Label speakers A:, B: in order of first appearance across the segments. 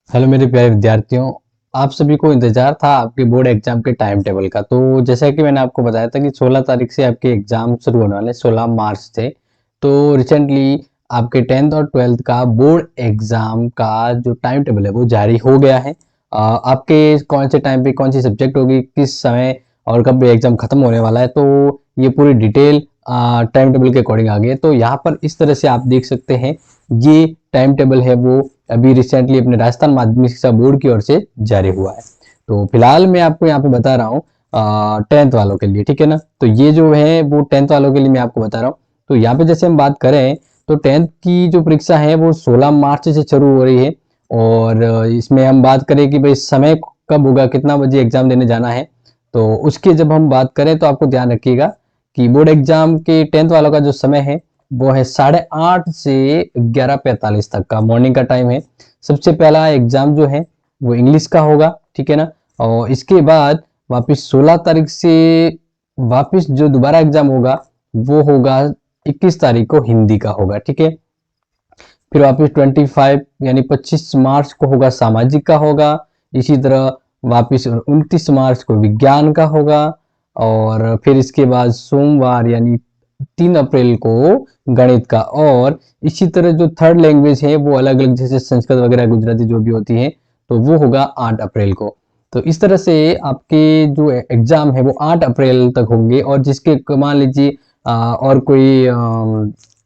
A: Hello मेरे प्यारे विद्यार्थियों। आप सभी को इंतजार था आपके बोर्ड एग्जाम के टाइम टेबल का। तो जैसा कि मैंने आपको बताया था कि 16 तारीख से आपके एग्जाम शुरू होने वाले, 16 मार्च से। तो रिसेंटली आपके 10th और 12th का बोर्ड एग्जाम का जो टाइम टेबल है वो जारी हो गया है। आपके कौन से टाइम पे कौन सी सब्जेक्ट होगी, किस समय और कब एग्जाम खत्म होने वाला है, तो ये पूरी डिटेल टाइम टेबल के अकॉर्डिंग आ गई है। तो यहाँ पर इस तरह से आप देख सकते हैं, ये टाइम टेबल है वो अभी रिसेंटली अपने राजस्थान माध्यमिक शिक्षा बोर्ड की ओर से जारी हुआ है। तो फिलहाल मैं आपको यहाँ पे बता रहा हूँ 10th वालों के लिए, ठीक है ना। तो ये जो है वो 10th वालों के लिए मैं आपको बता रहा हूँ। तो यहाँ पे जैसे हम बात करें तो 10th की जो परीक्षा है वो 16 मार्च से शुरू हो रही है। और इसमें हम बात करें कि भाई समय कब होगा, कितना बजे एग्जाम देने जाना है, तो उसकी जब हम बात करें तो आपको ध्यान रखिएगा कि बोर्ड एग्जाम के 10th वालों का जो समय है वो है 8:30 से 11:45 तक का मॉर्निंग का टाइम है। सबसे पहला एग्जाम जो है वो इंग्लिश का होगा, ठीक है ना। और इसके बाद वापस 16 तारीख से वापस जो दोबारा एग्जाम होगा वो होगा 21 तारीख को हिंदी का होगा, ठीक है। फिर वापस 25 यानी 25 मार्च को होगा सामाजिक का होगा। इसी तरह वापस 29 मार्च को विज्ञान का होगा। और फिर इसके बाद सोमवार यानी 3 अप्रैल को गणित का। और इसी तरह जो थर्ड लैंग्वेज है वो अलग अलग, जैसे संस्कृत वगैरह गुजराती जो भी होती है, तो वो होगा 8 अप्रैल को। तो इस तरह से आपके जो एग्जाम है वो 8 अप्रैल तक होंगे। और जिसके मान लीजिए और कोई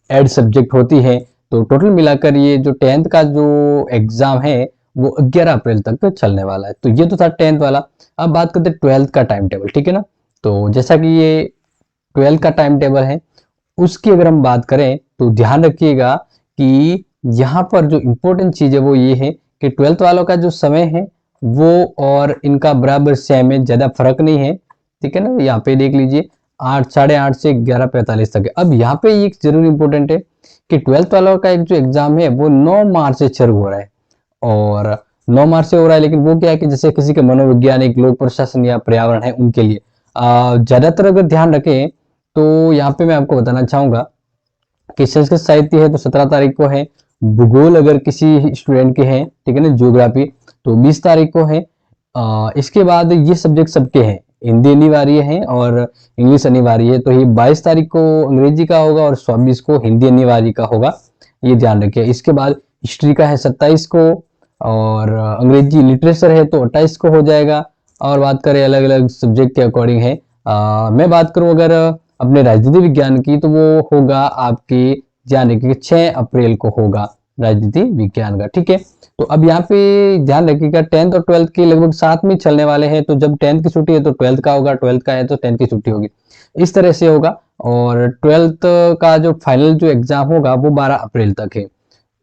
A: एड सब्जेक्ट होती है, तो टोटल मिलाकर ये जो 10th का जो एग्जाम है वो 11 अप्रैल तक चलने वाला है। तो ये तो था 10th वाला। अब बात करते हैं 12th का टाइम टेबल, ठीक है ना। तो जैसा कि ये 12th का टाइम टेबल है, उसकी अगर हम बात करें तो ध्यान रखिएगा कि यहाँ पर जो इम्पोर्टेंट चीज है वो ये है कि 12th वालों का जो समय है वो और इनका बराबर सेम है, ज्यादा फर्क नहीं है, ठीक है ना। यहाँ पे देख लीजिए 8:30 से 11:45 तक है। अब यहाँ पे एक जरूर इंपॉर्टेंट है कि 12th वालों का एक जो एग्जाम है वो 9 मार्च से शुरू हो रहा है। और 9 मार्च से हो रहा है, लेकिन वो क्या है कि जैसे किसी के मनोवैज्ञानिक, लोक प्रशासन या पर्यावरण है उनके लिए ज्यादातर अगर ध्यान रखें तो यहाँ पे मैं आपको बताना चाहूंगा कि संस्कृत साहित्य है तो 17 तारीख को है। भूगोल अगर किसी स्टूडेंट के हैं, ठीक है ना, ज्योग्राफी, तो 20 तारीख को है। इसके बाद ये सब्जेक्ट सबके हैं, हिंदी अनिवार्य है और इंग्लिश अनिवार्य है। तो ये 22 तारीख को अंग्रेजी का होगा और 24 को हिंदी अनिवार्य का होगा, ये ध्यान रखिए। इसके बाद हिस्ट्री का है 27 को। और अंग्रेजी लिटरेचर है तो 28 को हो जाएगा। और बात करें अलग अलग सब्जेक्ट के अकॉर्डिंग है, मैं बात करूं अगर अपने राजनीति विज्ञान की, तो वो होगा आपके यानी कि 6 अप्रैल को होगा राजनीति विज्ञान का, ठीक है। तो अब यहाँ पे ध्यान रखिएगा 10th और 12th के लगभग साथ में चलने वाले हैं। तो जब 10th की छुट्टी है तो 12th का होगा, 12th का है तो 10th की छुट्टी होगी, इस तरह से होगा। और 12th का जो फाइनल जो एग्जाम होगा वो 12 अप्रैल तक है,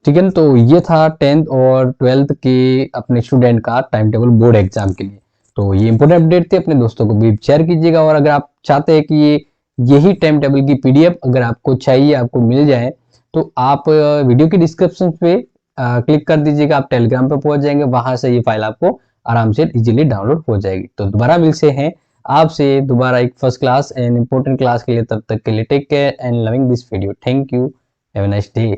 A: ठीक है ना। तो ये था 10th और 12th के अपने स्टूडेंट का टाइम टेबल बोर्ड एग्जाम के लिए। तो ये इंपोर्टेंट अपडेट थे, अपने दोस्तों को भी शेयर कीजिएगा। और अगर आप चाहते हैं कि यही टाइम टेबल की पीडीएफ अगर आपको चाहिए, आपको मिल जाए, तो आप वीडियो की डिस्क्रिप्शन पे क्लिक कर दीजिएगा, आप टेलीग्राम पे पहुंच जाएंगे, वहां से ये फाइल आपको आराम से इजीली डाउनलोड हो जाएगी। तो दोबारा मिलते हैं आपसे दोबारा एक first class and important class के लिए। तब तक के लिए take care and loving this video. Thank you, have a nice day.